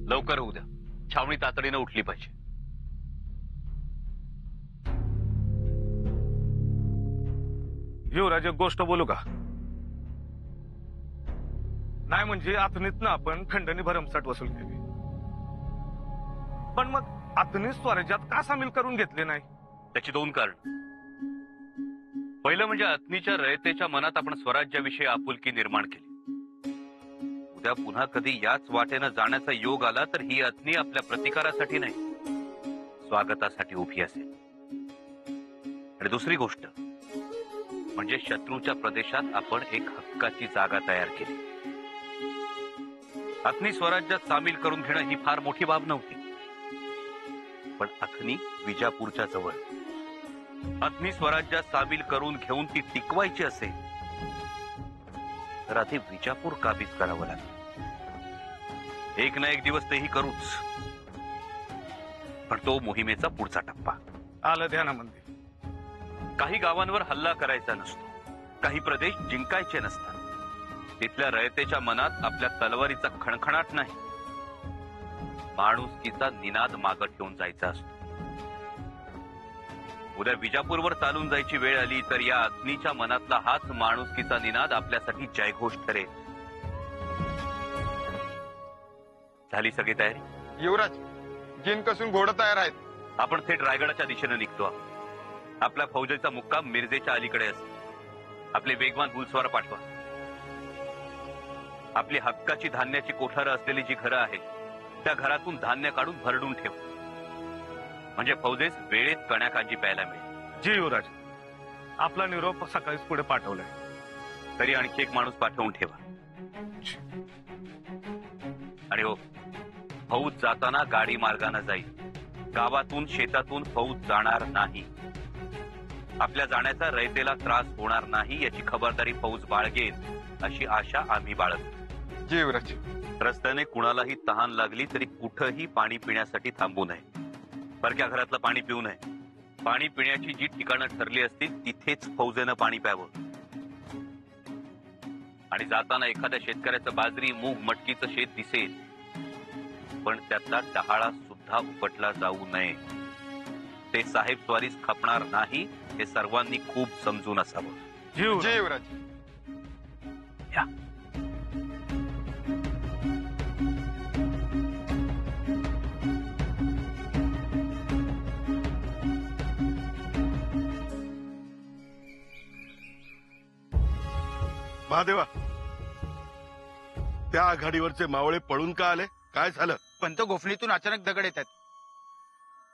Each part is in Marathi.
लवकर होऊ द्या, छावणी तातडीनं उठली पाहिजे. युवराज, एक गोष्ट बोलू का? नाही म्हणजे आतनीतनं आपण खंडणी भरमसाठ वसूल केली, पण मग आतनी स्वराज्यात का सामील करून घेतले नाही? त्याची दोन कारण. पहिलं म्हणजे अतनीच्या रयतेच्या मनात आपण स्वराज्याविषयी आपुलकी निर्माण केली. उद्या पुन्हा कधी याच वाटेनं जाण्याचा योग आला तर ही अतनी आपल्या प्रतिकारासाठी नाही, स्वागतासाठी उभी असेल. आणि दुसरी गोष्ट म्हणजे शत्रूच्या प्रदेशात आपण एक हक्काची जागा तयार केली. अतनी स्वराज्यात सामील करून घेणं ही फार मोठी बाब नव्हती, पण अथनी विजापूरच्या जवळ. अथनी स्वराज्यात सामील करून घेऊन ती टिकवायची असेल तर आधी विजापूर काबीज करावं लागेल. एक ना एक दिवस तेही करूच, पण तो मोहिमेचा पुढचा टप्पा. आलं ध्यानामध्ये. काही गावांवर हल्ला करायचा नसतो, काही प्रदेश जिंकायचे नसतात. तिथल्या रयतेच्या मनात आपल्या तलवारीचा खणखणाट नाही, माणुसकीचा निनाद मागं ठेवून जायचा असतो. उद्या विजापूरवर चालून जायची वेळ आली तर या अग्नीच्या मनातला हाच माणुसकीचा निनाद आपल्यासाठी जयघोष ठरेल. झाली सगळी तयारी? युवराज, जिन कसून घोडं तयार आहेत. आपण थेट रायगडाच्या दिशेने निघतो आहोत. आपल्या फौजेचा मुक्काम मिरजेच्या अलीकडे असेल. आपले वेगवान घुलस्वार पाठवा. आपली हक्काची धान्याची कोठारं असलेली जी घरं आहेत त्या घरातून धान्य काढून भरडून ठेव, म्हणजे फौजेस वेळेत कण्याकांजी प्यायला मिळेल. जी युवराज, आपला निरोप सकाळीच पुढे पाठवलाय. तरी आणखी एक माणूस पाठवून ठेवा. आणि हो, फौज जाताना गाडी मार्गाने जाईल. गावातून शेतातून फौज जाणार नाही. आपल्या जाण्याचा रयतेला त्रास होणार नाही याची खबरदारी फौज बाळगेल अशी आशा आम्ही बाळगतो. जी युवराज. रस्त्याने कुणालाही तहान लागली तरी कुठंही पाणी पिण्यासाठी थांबू नये. परक्या घरातलं पाणी पिऊ नये. पाणी पिण्याची जी ठिकाणं ठरली असतील तिथेच फौजेनं पाणी प्यावं. आणि जाताना एखाद्या शेतकऱ्याचं बाजरी, मूग, मटकीचं शेत दिसेल, पण त्यातला डहाळा सुद्धा उपटला जाऊ नये. ते साहेब स्वारीस खपणार नाही हे सर्वांनी खूप समजून असावं. जी युवराज. या. महादेवा, त्या आघाडीवरचे मावळे पळून का आले? काय झालं? पंत गोफणीतून अचानक दगड येतात.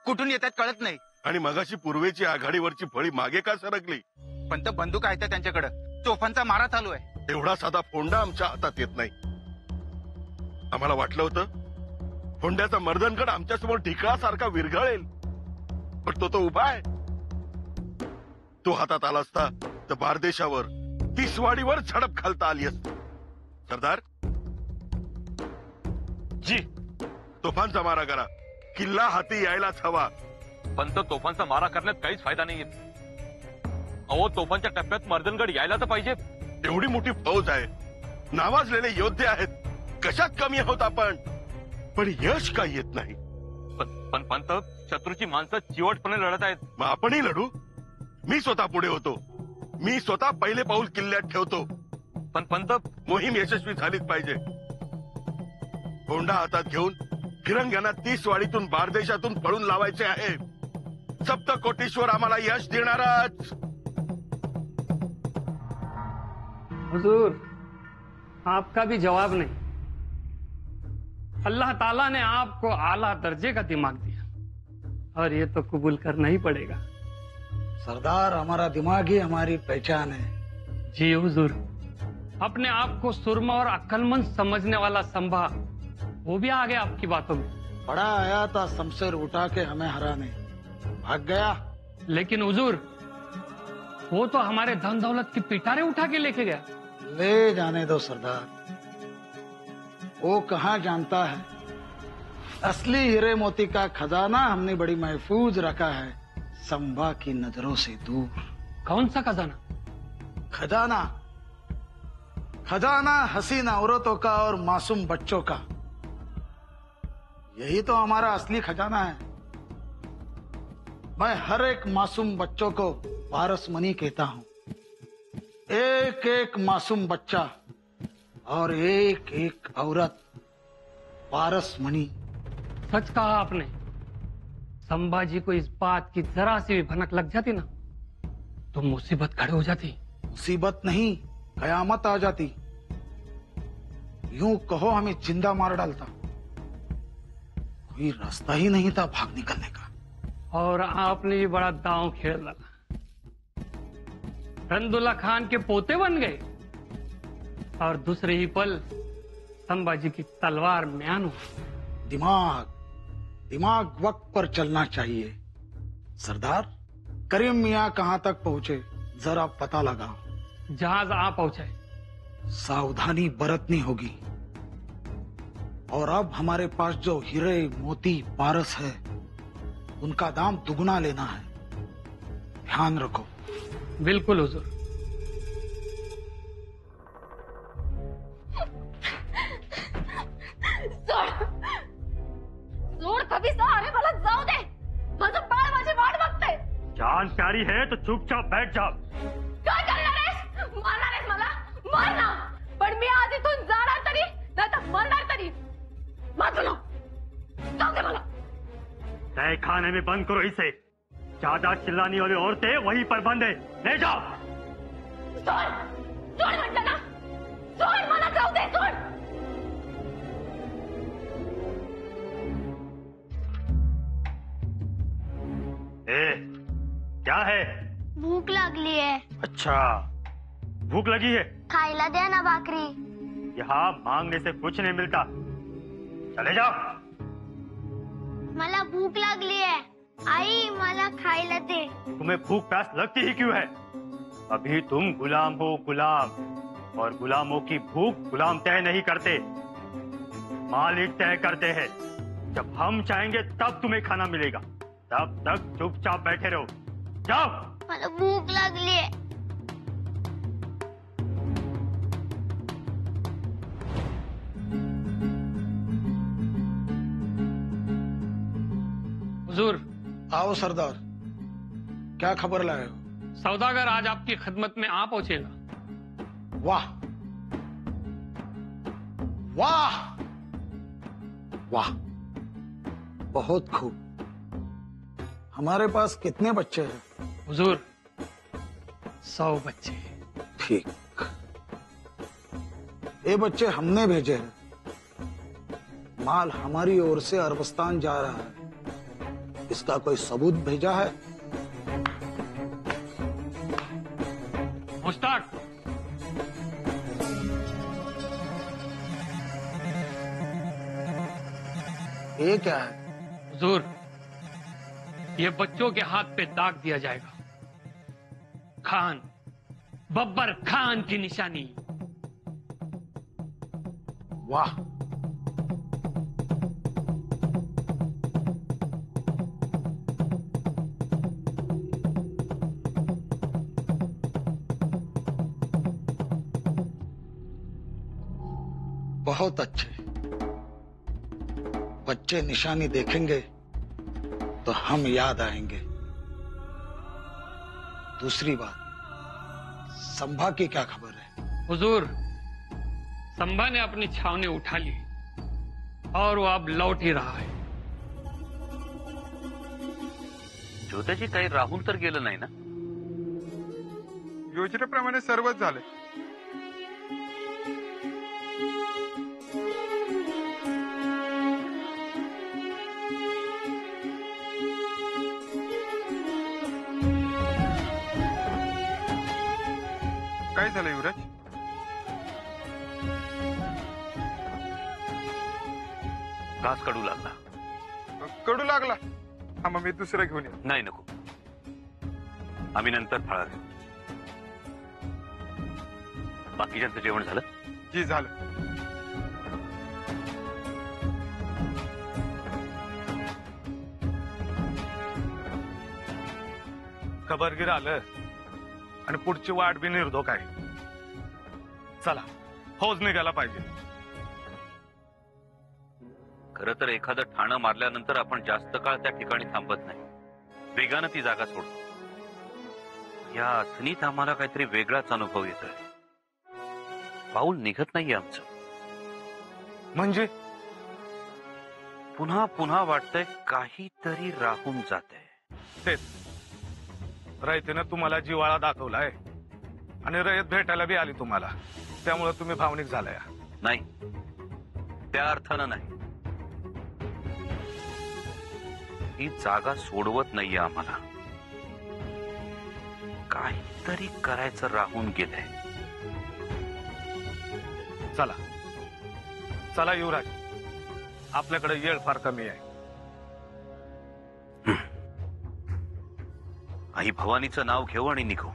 कुठून येतात कळत नाही. आणि मगाशी पूर्वेची आघाडीवरची फळी मागे का सरकली? पंत बंदूक आहेत त्यांच्याकडे. तोफांचा मारा चालू आहे. एवढा साधा फोंडा आमच्या हातात येत नाही. आम्हाला वाटलं होतं फोंड्याचा मर्दनगड आमच्यासमोर ढिकळासारखा विरघळेल, पण तो उभा आहे. तो हातात आला असता तर बारदेशावर, तिसवाडीवर झडप घालता आली असती. सरदार जी, तोफांचा मारा करा. किल्ला हाती यायलाच हवा. पण तो तोफांचा मारा करण्यात काहीच फायदा नाहीये. अहो, तोफांच्या टप्प्यात मर्दनगड यायला तर पाहिजे. एवढी मोठी फौज आहे, नावाजलेले योद्धे आहेत, कशात कमी आहोत आपण? पण यश का येत नाही? पण पंत, शत्रूची माणसं चिवटपणे लढत आहेत. मग आपणही लढू. मी स्वतः पुढे होतो. मी स्वतः पहिले पाऊल किल्ल्यात ठेवतो. पण पंत, मोहीम यशस्वी झालीच पाहिजे. होंडा हातात घेऊन फिरंग्यांना 30 वाडीतून बारदेशातून पळून लावायचे आहे. सप्तकोटीश्वर आम्हाला यश देणारच. हुजूर, आपका भी जवाब नहीं. अल्लाह ताला ने आपको आला दर्जे का दिमाग दिया और ये तो कबूल करना ही पड़ेगा. सरदार, हमारा दिमाग ही हमारी पहचान है. जी हुजूर, अपने आप को सुरमा और अक्लमंद समझने वाला संभा, वो भी आ गया आपकी बातों में. बड़ा आया था शमशेर उठा के हमें हराने, भाग गया. लेकिन हुजूर, वो तो हमारे धन दौलत की पिटारे उठा के लेके गया. ले जाने दो सरदार, वो कहाँ जानता है. असली हीरे मोती का खजाना हमने बड़ी महफूज रखा है, संभा की नजरों से दूर. कौन सा खजाना? खजाना, खजाना हसीन औरतों का और मासूम बच्चों का. यही तो हमारा असली खजाना है। मैं हर एक मासूम बच्चों को पारसमणि कहता हूं। एक एक मासूम बच्चा और एक एक औरत पारसमणि। सच कहा आपने। संभाजी को इस बात की जरा सी भी भनक लग जाती ना तो मुसीबत खड़ी हो जाती। मुसीबत नहीं, कयामत आ जाती। यूं कहो हमें जिंदा मार डालता। कोई रास्ता ही नहीं था भाग निकलने का। और आपने भी बड़ा दांव खेल डाला। रंदुल्ला खान के पोते बन गए और दूसरे ही पल संभाजी की तलवार म्यान हो। दिमाग वक्त पर चलना चाहिए। सरदार, करीम मियां कहां तक पहुंचे जरा पता लगाओ। जहाज आ पहुंचे। सावधानी बरतनी होगी। और अब हमारे पास जो हीरे मोती पारस है उनका दाम दुगना लेना है। ध्यान रखो। बिल्कुल हुजूर। सोड कधीचा अरे मला जाऊ दे. माझं बाळ माझी वाट बघते. जान प्यारी है तो चुपचाप बैठ जा। काय करणार आहेस? मारणार आहेस मला? मार ना. पण मी आज इथून जाणार तरी नाहीतर मरणार तरी. वाचू नको. जाऊ दे मला. तय खाने में बंद करो इसे। ज्यादा चिल्लाने वाली औरतें वहीं पर बंद है। ले जाओ। सोड. सोड म्हटलं ना. सोड मला जाऊ दे. सोड. ए, क्या है? भूक लागली आहे. अच्छा, भूख लगी है? खायला द्या ना भाकरी. यहाँ मांगने से कुछ नहीं मिलता। चले जाओ। मला भूक लागली आहे. आई मला खायला दे. तुम्हें भूख प्यास लगती ही क्यों है? अभी तुम गुलाम हो, गुलाम। और गुलामों की भूख गुलाम तय नहीं करते, मालिक तय करते हैं। जब हम चाहेंगे तब तुम्हें खाना मिलेगा। तब तक चुपचाप बैठे रहो। जाओ। मला भूक लागली आहे. हुजूर, आओ सरदार, क्या खबर लाए हो? सौदागर आज आपकी खिदमत में आ पहुंचेगा। वाह वाह वाह, बहुत खूब। हमारे पास कितने बच्चे हैं? हुजूर, 100 बच्चे। ठीक। ये बच्चे हमने भेजे हैं। माल हमारी ओर से अरबस्तान जा रहा है। इसका कोई सबूत भेजा है? मुश्ताक, ये क्या है? हुजूर, ये बच्चों के हाथ पे दाग दिया जाएगा। खान, बब्बर खान की निशानी। वाह, बहुत अच्छे। बच्चे निशानी देखेंगे तो हम याद आएंगे। दूसरी बात, संभा की क्या खबर है? हुजूर, संभा ने अपनी छावनी उठा ली और वो अब लौट ही रहा है। ज्योतिषी काही राहून तर गेलं नाही ना? योजनेप्रमाणे सर्वच झाले. काय झालं युवराज? घास कडू लागला. कडू लागला? हा, मग मी दुसरं घेऊन येतो. नाही नको, आम्ही नंतर फळा घेऊ. बाकीच्यांचं जेवण झालं? जी झालं. खबरगीर आलं आणि पुढची वाट बी निर्धोक आहे. चला, फौज निघायला पाहिजे. खरं तर एखादं ठाणं मारल्यानंतर आपण जास्त काळ त्या ठिकाणी थांबत नाही, वेगानं ती जागा सोडतो. या अथनीत आम्हाला काहीतरी वेगळाच अनुभव येतोय. पाऊल निघत नाहीये आमचं. म्हणजे पुन्हा पुन्हा वाटतंय काहीतरी राहून जातंय. तेच रयतेनं तुम्हाला जिवाळा दाखवलाय आणि रयत भेटायला बी आली तुम्हाला, त्यामुळे तुम्ही भावनिक झालाय. नाही, त्या अर्थानं नाही. ही जागा सोडवत नाहीये आम्हाला. काहीतरी करायचं राहून गेलंय. चला चला युवराज, आपल्याकडे वेळ फार कमी आहे. आई भवानीचं नाव घेऊ आणि निघू.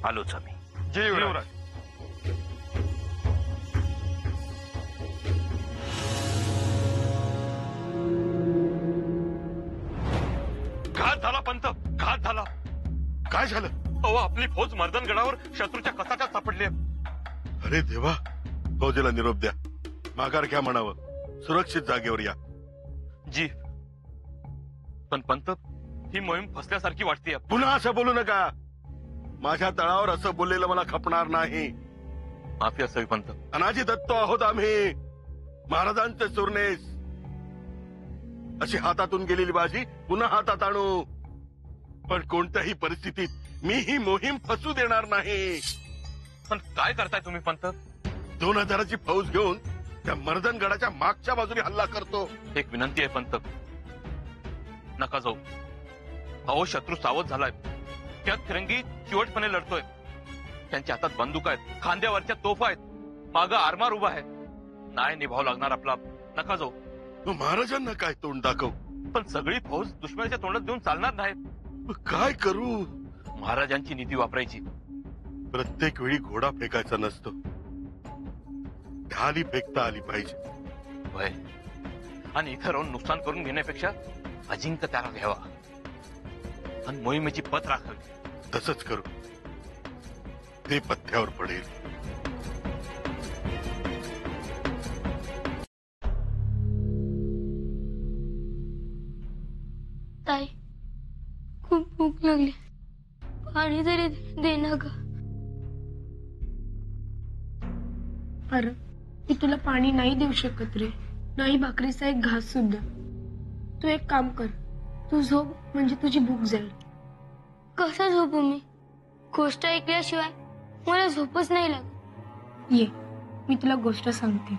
आलोच आम्ही. जय युवराज. घात झाला पंत, घात झाला. काय झालं? अहो, आपली फौज मर्दनगडावर शत्रूच्या कसाच्यात सापडली. अरे देवा, फौजेला निरोप द्या. माघार घ्या म्हणावं. सुरक्षित जागेवर या. जी, पण पंत, ही मोहीम फसल्यासारखी वाटते. पुन्हा असं बोलू नका. माझ्या तळावर असं बोललेलं मला खपणार नाही. माफी असावी पंत. अनाजी दत्तो आहोत आम्ही, महाराजांचे सुरनेस. अशी हातातून गेलेली बाजी पुन्हा हातात आणू, पण कोणत्याही परिस्थितीत मी ही मोहीम फसू देणार नाही. पण काय करताय तुम्ही पंत? 2000ची फौज घेऊन त्या मर्दनगडाच्या मागच्या बाजूने हल्ला करतो. एक विनंती आहे पंत, नका जाऊ. अहो, शत्रू सावध झालाय. त्यात फिरंगी चिवटपणे लढतोय. त्यांच्या हातात बंदूक आहेत, खांद्यावरच्या तोफा आहेत, मागं आरमार उभा आहे. नाही निभाव लागणार आपला. नका जाऊ. महाराजांना काय तोंड दाखव? पण सगळी फौज दुश्मनाच्या तोंडात देऊन चालणार नाहीत. काय करू? महाराजांची नीती वापरायची. प्रत्येक वेळी घोडा फेकायचा नसतो, ढाली फेकता आली पाहिजे. होय, आणि इथं राहून नुकसान करून घेण्यापेक्षा अजिंक्य त्याला घ्यावा आणि मोहिमेची पत राखावी. तसंच करू. ते पथ्यावर पडेल. ताई, खूप भूक लागली, पाणी तरी दे ना ग. अरे, मी तुला पाणी नाही देऊ शकत रे, नाही भाकरीचा एक घास सुद्धा. तू एक काम कर, तू झोप, म्हणजे तुझी भूक जाईल. कसं झोपू मी? गोष्ट ऐकल्याशिवाय मला झोपच नाही लागत. ये, मी तुला गोष्ट सांगते.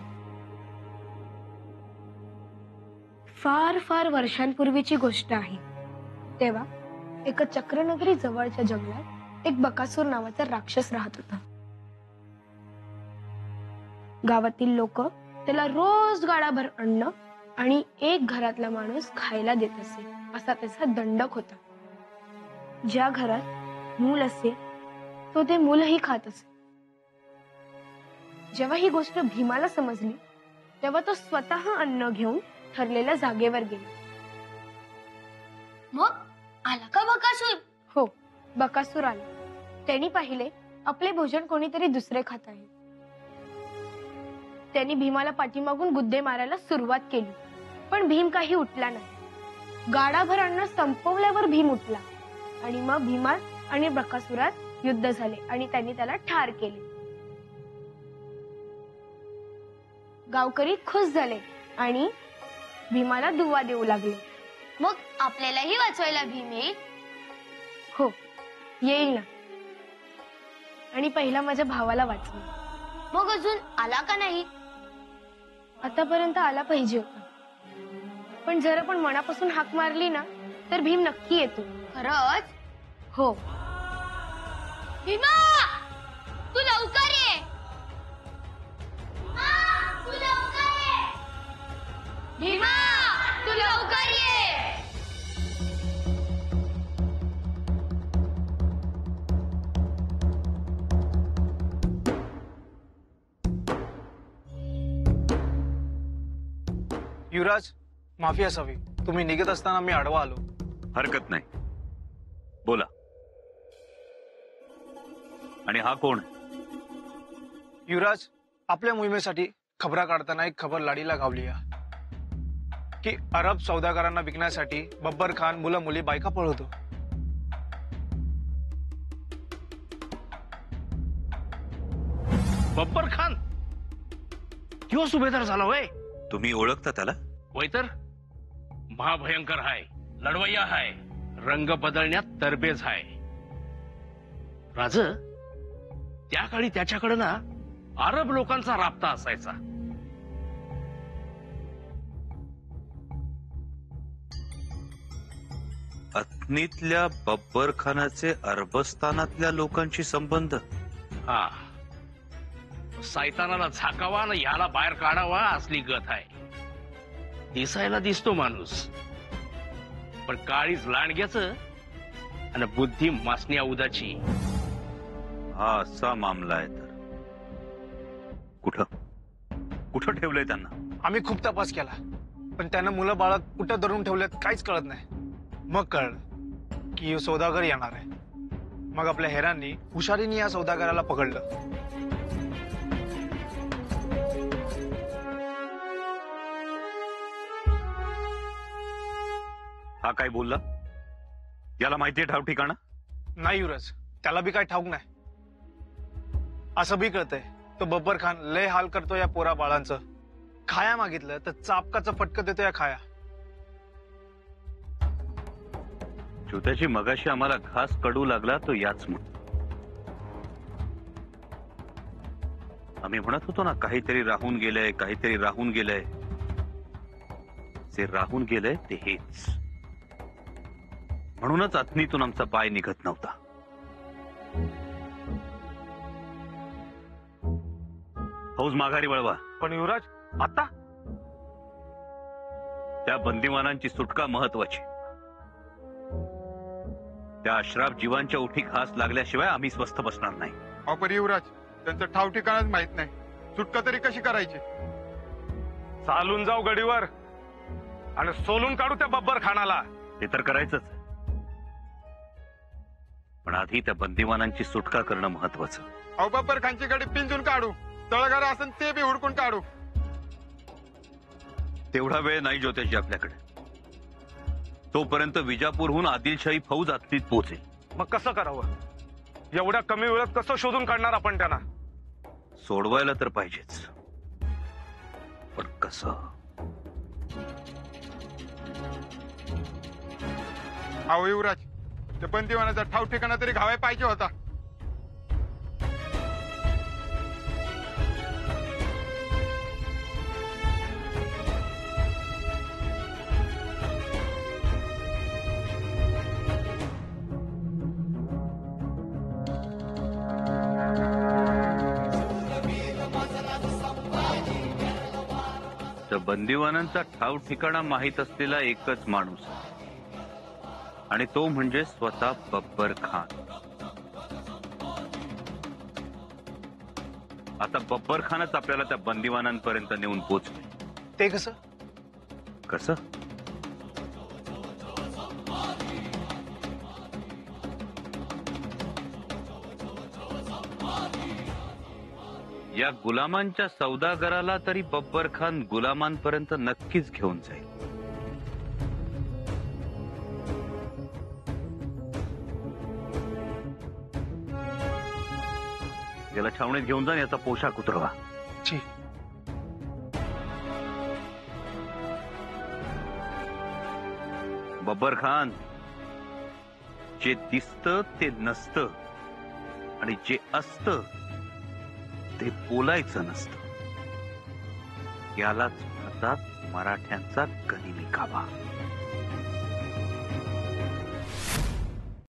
फार फार वर्षांपूर्वीची गोष्ट आहे. तेव्हा एका चक्रनगरी जवळच्या जंगलात एक बकासूर नावाचा राक्षस राहत होता. गावातील लोक त्याला रोज गाडाभर अन्न आणि एक घरातला माणूस खायला देत असे, असा त्याचा दंडक होता. ज्या घरात मूल असे तो ते मूलही खात असे. जेव्हा ही गोष्ट भीमाला समजली तेव्हा तो स्वतः अन्न घेऊन ठरलेल्या जागेवर गेला. मग आला का बकासूर? हो, बकासूर आला. त्यांनी पाहिले आपले भोजन कोणीतरी दुसरे खात आहे. त्यांनी भीमाला पाठीमागून गुद्दे मारायला सुरुवात केली, पण भीम काही उठला नाही. गाडाभर अन्न संपवल्यावर भीम उठला आणि मग भीमा आणि बकासुरात युद्ध झाले आणि त्यांनी त्याला ठार केले. गावकरी खुश झाले आणि भीमाला दुवा देऊ लागले. मग आपल्यालाही वाचवायला भीम येईल? हो, येईल ना. आणि पहिला माझ्या भावाला वाचलं. मग अजून आला का नाही? आतापर्यंत आला पाहिजे होता, पण जर आपण मनापासून हाक मारली ना तर भीम नक्की येतो. खरंच? हो. भीमा, तू लवकर ये. तू लवकर ये. भीमा, तू लवकर ये. युवराज, माफी असावी. तुम्ही निघत असताना मी आडवा आलो. हरकत नाही, बोला. आणि हा कोण? युवराज, आपल्या मोहिमेसाठी खबरा काढताना एक खबर लाडीला गावली की अरब सौदागरांना विकण्यासाठी बब्बर खान मुलं मुली बायका पळवतो. बब्बर खान किंवा सुभेदार झाला होय. तुम्ही ओळखता त्याला? वय तर महाभयंकर हाय, लढवय्या हाय, रंग बदलण्यात तरबेज हाय. राज, त्या काळी त्याच्याकडे ना अरब लोकांचा राबता असायचा. अथनीतल्या बब्बर खानाचे अरबस्तानातल्या लोकांशी संबंध? हा, सैतानाला झाकावा आणि याला बाहेर काढावा असली गत आहे. दिसायला दिसतो माणूस, पण काळीच लांडग्याचं आणि बुद्धी मासण्या उदाची. हा असा मामला आहे तर कुठं कुठं ठेवलंय त्यांना? आम्ही खूप तपास केला, पण त्यांना मुलं बाळं कुठं धरून ठेवलेत काहीच कळत नाही. मग कळलं की सौदागर येणार आहे. मग आपल्या हेरांनी हुशारीने या सौदागराला पकडलं. हा काय बोलला? याला माहितीये ठाव ठिकाणं? नाही युवराज, त्याला बी काय ठाऊक नाही. असं बी कळतंय तो बब्बर खान लय हाल करतो या पोरा बाळांचं. खाया मागितलं तर चापकाचं फटकं देतो या खाया. छोट्याची मगाशी आम्हाला घास कडू लागला तो याच म्हणून. आम्ही म्हणत होतो ना काहीतरी राहून गेलंय, काहीतरी राहून गेलंय. जे राहून गेलंय ते हेच. म्हणूनच अथनीतून आमचा पाय निघत नव्हता. फौज माघारी वळवा. पण युवराज, आता त्या बंदिवानांची सुटका महत्वाची. त्या अश्राफ जीवांच्या उठी घास लागल्याशिवाय आम्ही स्वस्थ बसणार नाही. ऑपर युवराज, त्यांचं ठाव ठिकाणच माहित नाही. सुटका तरी कशी करायची? चालून जाऊ गडीवर आणि सोलून काढू त्या बब्बर खानाला. ते तर करायचंच, पण आधी त्या बंदिवानांची सुटका करणं महत्वाचं. अहो, बब्बर खानची गाडी पिंजून काढू, तळघर असेल ते बी हुडकून काढू. तेवढा वेळ नाही ज्योतिषी आपल्याकडे. तोपर्यंत विजापूरहून आदिलशाही फौज अथनीत पोहोचेल. मग कसं करावं? एवढ्या कमी वेळात कसं शोधून काढणार आपण त्यांना? सोडवायला तर पाहिजेच, पण कसं? अहो युवराज, ते बंदिवानाचा ठाव ठिकाणा तरी घावाय पाहिजे होता. तर बंदिवानांचा ठाव ठिकाणा माहीत असलेला एकच माणूस, आणि तो म्हणजे स्वतः बब्बर खान. आता बब्बर खानच आपल्याला त्या बंदिवानांपर्यंत नेऊन पोचले. ते कसं? कसं? या गुलामांच्या सौदागराला तरी बब्बर खान गुलामांपर्यंत नक्कीच घेऊन जाईल. याला छावणीत घेऊन जा, याचा पोशाख उतरवा. बब्बर खान, जे दिसतं ते नसतं, आणि जे असतं ते बोलायचं नसतं. यालाच म्हणतात मराठ्यांचा गनिमी काबा.